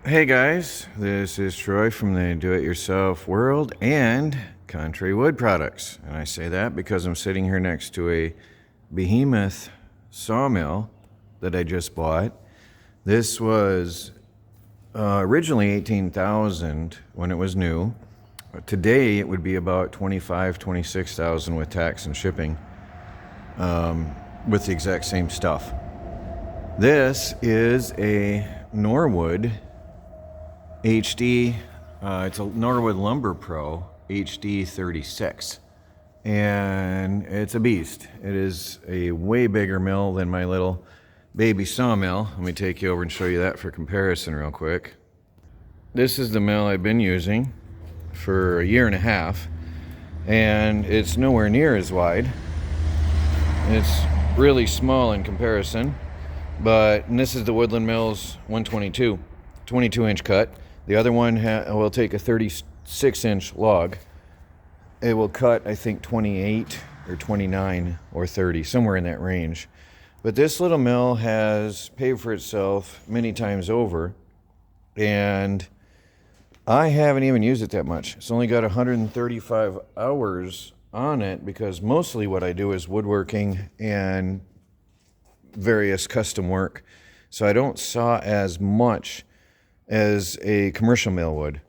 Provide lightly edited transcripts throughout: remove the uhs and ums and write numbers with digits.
Hey guys, this is Troy from the Do-It-Yourself World and Country Wood Products. And I say that because I'm sitting here next to a Behemoth sawmill that I just bought. This was originally $18,000 when it was new. Today it would be about $25,000, $26,000 with tax and shipping, with the exact same stuff. This is a Norwood HD, it's a Norwood Lumber Pro HD36, and it's a beast. It is a way bigger mill than my little baby sawmill. Let me take you over and show you that for comparison real quick. This is the mill I've been using for a year and a half, and it's nowhere near as wide. It's really small in comparison, and this is the Woodland Mills 122, 22-inch cut. The other one will take a 36-inch log. It will cut, I think, 28 or 29 or 30, somewhere in that range. But this little mill has paid for itself many times over, and I haven't even used it that much. It's only got 135 hours on it because mostly what I do is woodworking and various custom work. So I don't saw as much as a commercial mill would.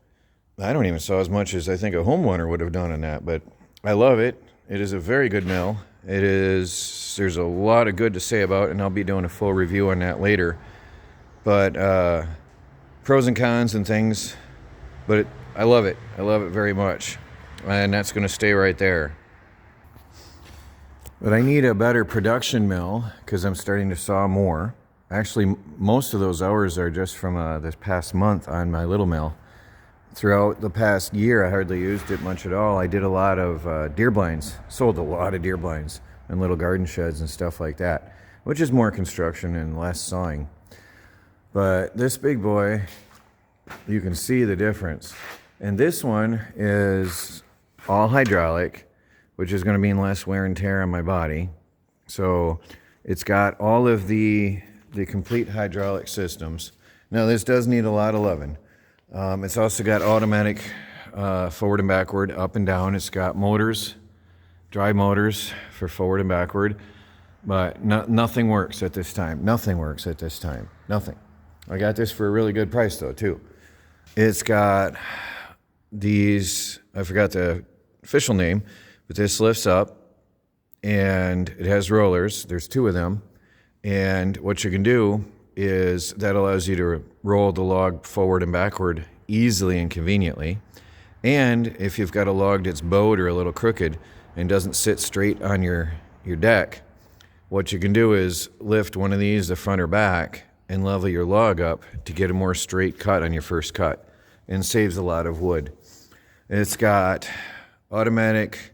I don't even saw as much as I think a homeowner would have done in that, but I love it. It is a very good mill. There's a lot of good to say about it, and I'll be doing a full review on that later. But pros and cons and things, but I love it. I love it very much, and that's going to stay right there. But I need a better production mill because I'm starting to saw more. Actually, most of those hours are just from this past month on my little mill. Throughout the past year, I hardly used it much at all. I did a lot of deer blinds, sold a lot of deer blinds and little garden sheds and stuff like that, which is more construction and less sawing. But this big boy, you can see the difference. And this one is all hydraulic, which is going to mean less wear and tear on my body. So it's got all of the complete hydraulic systems. Now this does need a lot of loving. It's also got automatic forward and backward, up and down. It's got motors, drive motors for forward and backward, but nothing works at this time. Nothing works at this time. Nothing. I got this for a really good price though too. It's got these, I forgot the official name, but this lifts up and it has rollers. There's two of them. And what you can do is that allows you to roll the log forward and backward easily and conveniently. And if you've got a log that's bowed or a little crooked and doesn't sit straight on your deck, what you can do is lift one of these, the front or back, and level your log up to get a more straight cut on your first cut, and saves a lot of wood. It's got automatic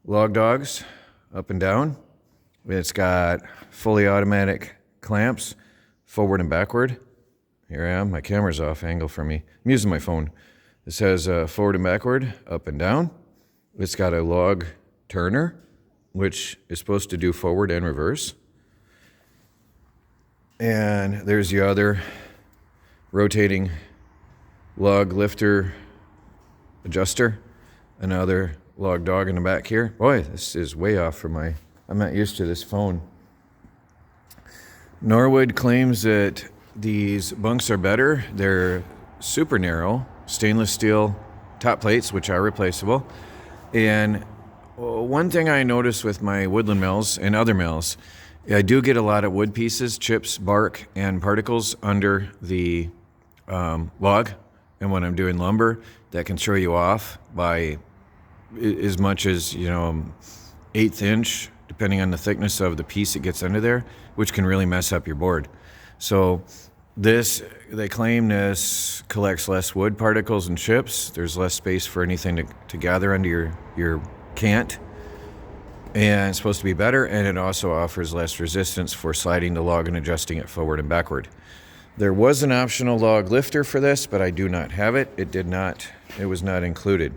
log dogs up and down. It's got fully automatic clamps, forward and backward. Here I am, my camera's off angle for me. I'm using my phone. It says forward and backward, up and down. It's got a log turner, which is supposed to do forward and reverse. And there's the other rotating log lifter adjuster. Another log dog in the back here. Boy, this is way off from I'm not used to this phone. Norwood claims that these bunks are better. They're super narrow, stainless steel top plates, which are replaceable. And one thing I notice with my woodland mills and other mills, I do get a lot of wood pieces, chips, bark, and particles under the log. And when I'm doing lumber, that can throw you off by as much as, 1/8 inch, depending on the thickness of the piece it gets under there, which can really mess up your board. So they claim this collects less wood particles and chips. There's less space for anything to gather under your cant. And it's supposed to be better, and it also offers less resistance for sliding the log and adjusting it forward and backward. There was an optional log lifter for this, but I do not have it. It was not included.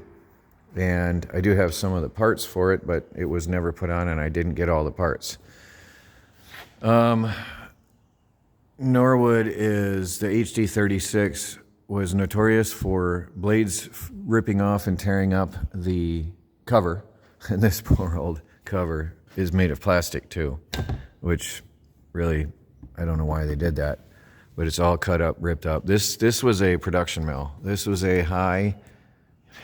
And I do have some of the parts for it, but it was never put on and I didn't get all the parts. Norwood is the HD36 was notorious for blades ripping off and tearing up the cover. And this poor old cover is made of plastic too, which really, I don't know why they did that, but it's all cut up, ripped up. This was a production mill. This was a high,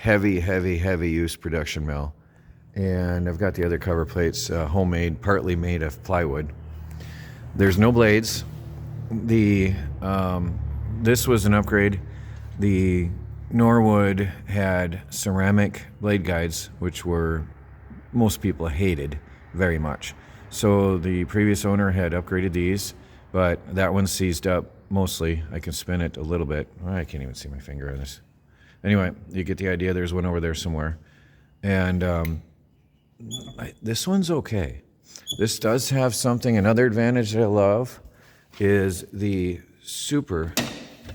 heavy use production mill. And I've got the other cover plates, homemade, partly made of plywood. There's no blades. This was an upgrade. The Norwood had ceramic blade guides, which most people hated very much. So the previous owner had upgraded these, but that one's seized up mostly. I can spin it a little bit. I can't even see my finger on this. Anyway, you get the idea. There's one over there somewhere. And this one's okay. This does have something. Another advantage that I love is the super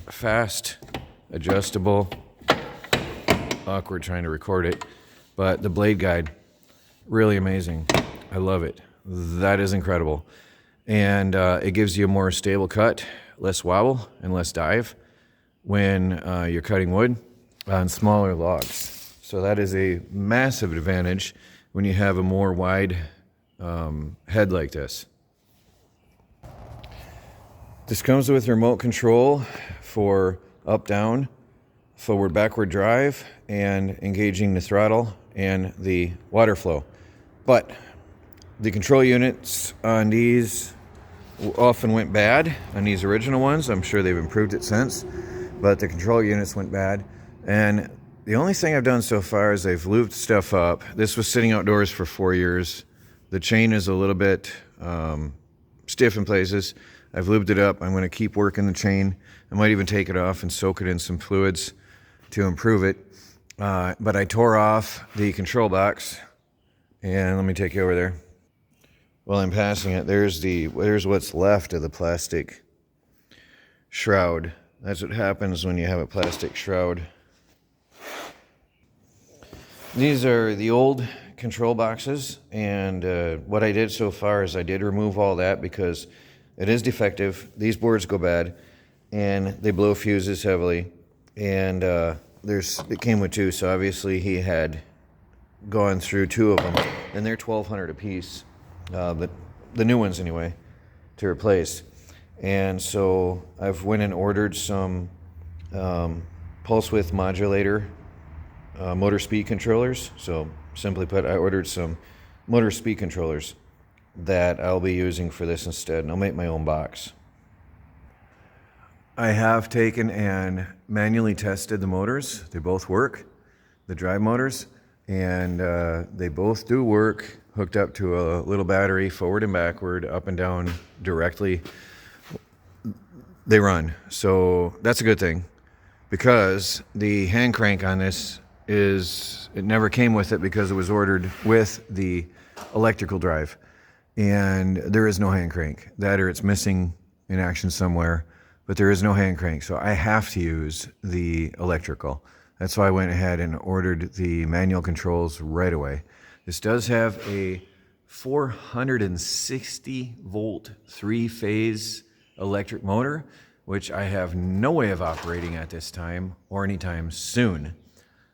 fast adjustable, awkward trying to record it, but the blade guide, really amazing. I love it. That is incredible. And it gives you a more stable cut, less wobble and less dive when you're cutting wood on smaller logs. So that is a massive advantage when you have a more wide head like this. This comes with remote control for up, down, forward, backward drive, and engaging the throttle and the water flow. But the control units on these often went bad on these original ones. I'm sure they've improved it since, but the control units went bad. And the only thing I've done so far is I've lubed stuff up. This was sitting outdoors for 4 years. The chain is a little bit stiff in places. I've lubed it up. I'm going to keep working the chain. I might even take it off and soak it in some fluids to improve it. But I tore off the control box, and let me take you over there. While I'm passing it, there's what's left of the plastic shroud. That's what happens when you have a plastic shroud. These are the old control boxes, and what I did so far is I did remove all that because it is defective. These boards go bad, and they blow fuses heavily, and it came with 2, so obviously he had gone through 2 of them, and they're $1,200 a piece, the new ones anyway, to replace. And so I've went and ordered some pulse width modulator motor speed controllers. So simply put, I ordered some motor speed controllers that I'll be using for this instead, and I'll make my own box. I have taken and manually tested the motors. They both work, the drive motors, and they both do work hooked up to a little battery, forward and backward, up and down directly. They run, so that's a good thing, because the hand crank on this it never came with it because it was ordered with the electrical drive, and there is no hand crank. That or it's missing in action somewhere, but there is no hand crank, so I have to use the electrical. That's why I went ahead and ordered the manual controls right away. This does have a 460 volt 3-phase electric motor, which I have no way of operating at this time or anytime soon.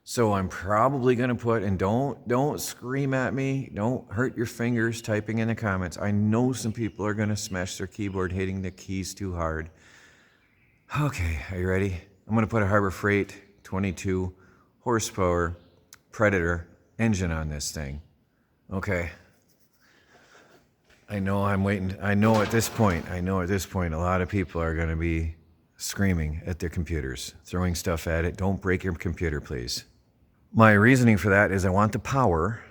So I'm probably going to put, and don't scream at me, don't hurt your fingers typing in the comments. I know some people are going to smash their keyboard hitting the keys too hard. Okay, are you ready? I'm going to put a Harbor Freight 22 horsepower Predator engine on this thing. Okay. I know I'm waiting. I know at this point, a lot of people are going to be screaming at their computers, throwing stuff at it. Don't break your computer, please. My reasoning for that is I want the power,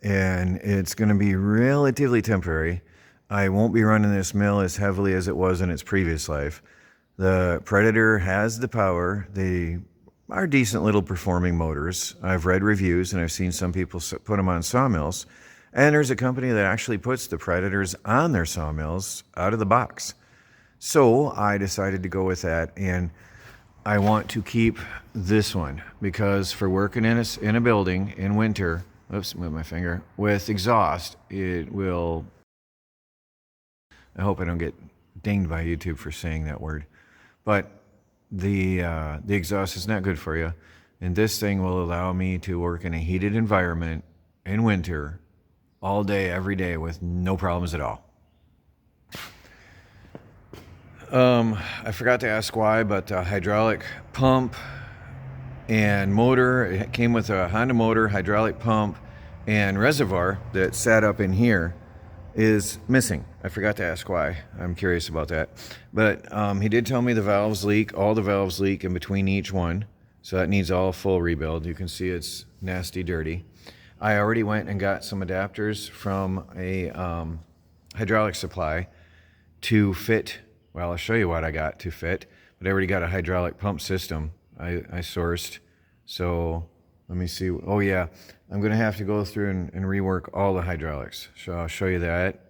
and it's going to be relatively temporary. I won't be running this mill as heavily as it was in its previous life. The Predator has the power. They are decent little performing motors. I've read reviews, and I've seen some people put them on sawmills. And there's a company that actually puts the Predators on their sawmills out of the box. So I decided to go with that, and I want to keep this one because for working in a building in winter, oops, move my finger, with exhaust, it will, I hope I don't get dinged by YouTube for saying that word, but the exhaust is not good for you. And this thing will allow me to work in a heated environment in winter all day, every day with no problems at all. I forgot to ask why, but hydraulic pump and motor, it came with a Honda motor, hydraulic pump, and reservoir that sat up in here is missing. I forgot to ask why. I'm curious about that. But he did tell me the valves leak. All the valves leak in between each one. So that needs all full rebuild. You can see it's nasty, dirty. I already went and got some adapters from a hydraulic supply to fit. Well, I'll show you what I got to fit. But I already got a hydraulic pump system I sourced. So let me see. Oh yeah, I'm gonna have to go through and rework all the hydraulics. So I'll show you that.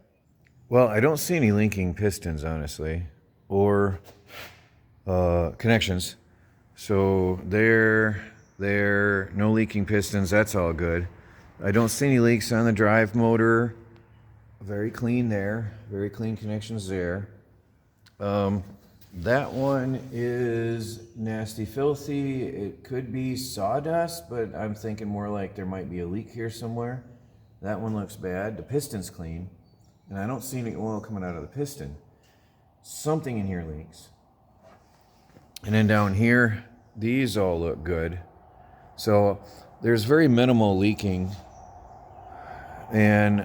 Well, I don't see any linking pistons, honestly, or connections. So there, no leaking pistons, that's all good. I don't see any leaks on the drive motor. Very clean there, very clean connections there. That one is nasty, filthy. It could be sawdust, but I'm thinking more like there might be a leak here somewhere. That one looks bad. The piston's clean, and I don't see any oil coming out of the piston. Something in here leaks. And then down here, these all look good. So there's very minimal leaking, and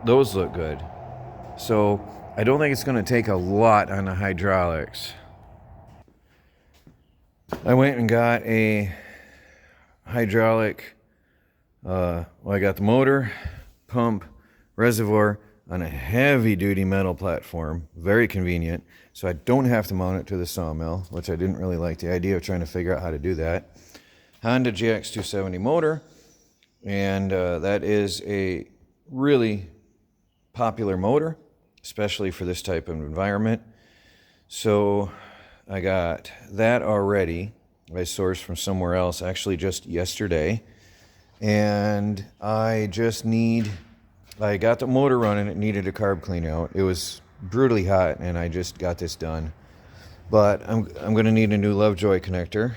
those look good. So I don't think it's going to take a lot on the hydraulics. I went and got a hydraulic, I got the motor, pump, reservoir on a heavy-duty metal platform. Very convenient. So I don't have to mount it to the sawmill, which I didn't really like the idea of trying to figure out how to do that. Honda GX270 motor, and that is a really popular motor, especially for this type of environment. So I got that already. I sourced from somewhere else, actually just yesterday. And I got the motor running. It needed a carb clean out. It was brutally hot, and I just got this done. But I'm going to need a new Lovejoy connector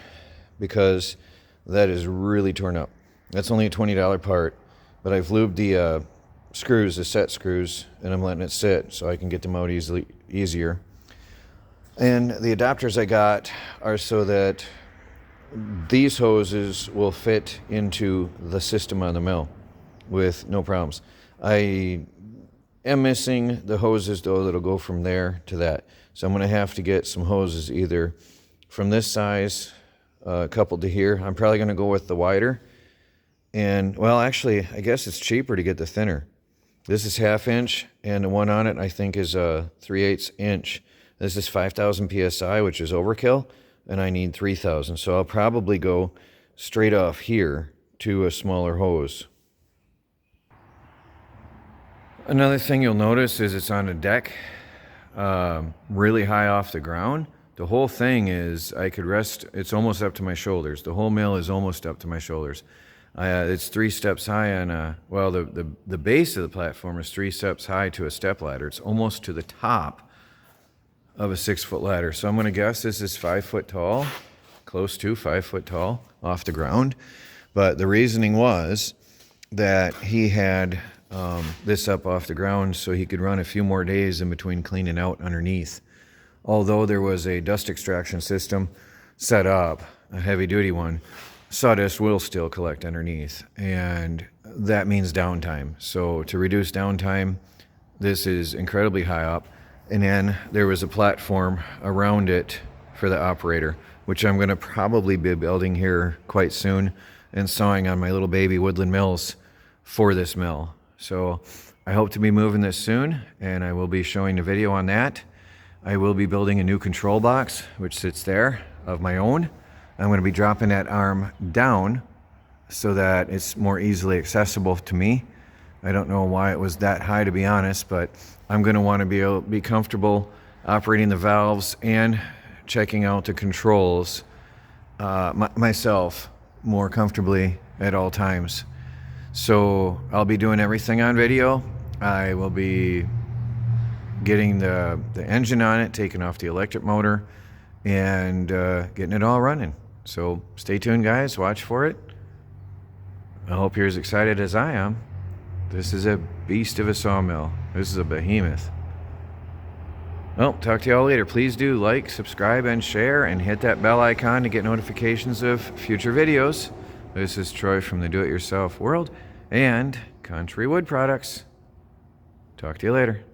because that is really torn up. That's only a $20 part, but I've lubed the screws, the set screws, and I'm letting it sit so I can get them out easier. And the adapters I got are so that these hoses will fit into the system on the mill with no problems. I am missing the hoses though that'll go from there to that. So I'm going to have to get some hoses either from this size coupled to here. I'm probably going to go with the wider. And well, actually, I guess it's cheaper to get the thinner. This is 1/2 inch, and the one on it I think is 3/8 inch. This is 5,000 PSI, which is overkill, and I need 3,000. So I'll probably go straight off here to a smaller hose. Another thing you'll notice is it's on a deck, really high off the ground. The whole thing is, I could rest, it's almost up to my shoulders. The whole mill is almost up to my shoulders. It's 3 steps high on well, the base of the platform is 3 steps high to a step ladder. It's almost to the top of a 6-foot ladder. So I'm going to guess this is 5 foot tall, close to 5 foot tall off the ground. But the reasoning was that he had this up off the ground so he could run a few more days in between cleaning out underneath. Although there was a dust extraction system set up, a heavy duty one, sawdust will still collect underneath, and that means downtime. So to reduce downtime, this is incredibly high up. And then there was a platform around it for the operator, which I'm going to probably be building here quite soon and sawing on my little baby woodland mills for this mill. So I hope to be moving this soon, and I will be showing a video on that. I will be building a new control box, which sits there, of my own. I'm going to be dropping that arm down so that it's more easily accessible to me. I don't know why it was that high, to be honest, but I'm going to want to be comfortable operating the valves and checking out the controls myself more comfortably at all times. So I'll be doing everything on video. I will be getting the engine on it, taking off the electric motor, and getting it all running. So stay tuned, guys. Watch for it. I hope you're as excited as I am. This is a beast of a sawmill. This is a behemoth. Well, talk to y'all later. Please do like, subscribe, and share, and hit that bell icon to get notifications of future videos. This is Troy from the Do-It-Yourself World and Country Wood Products. Talk to you later.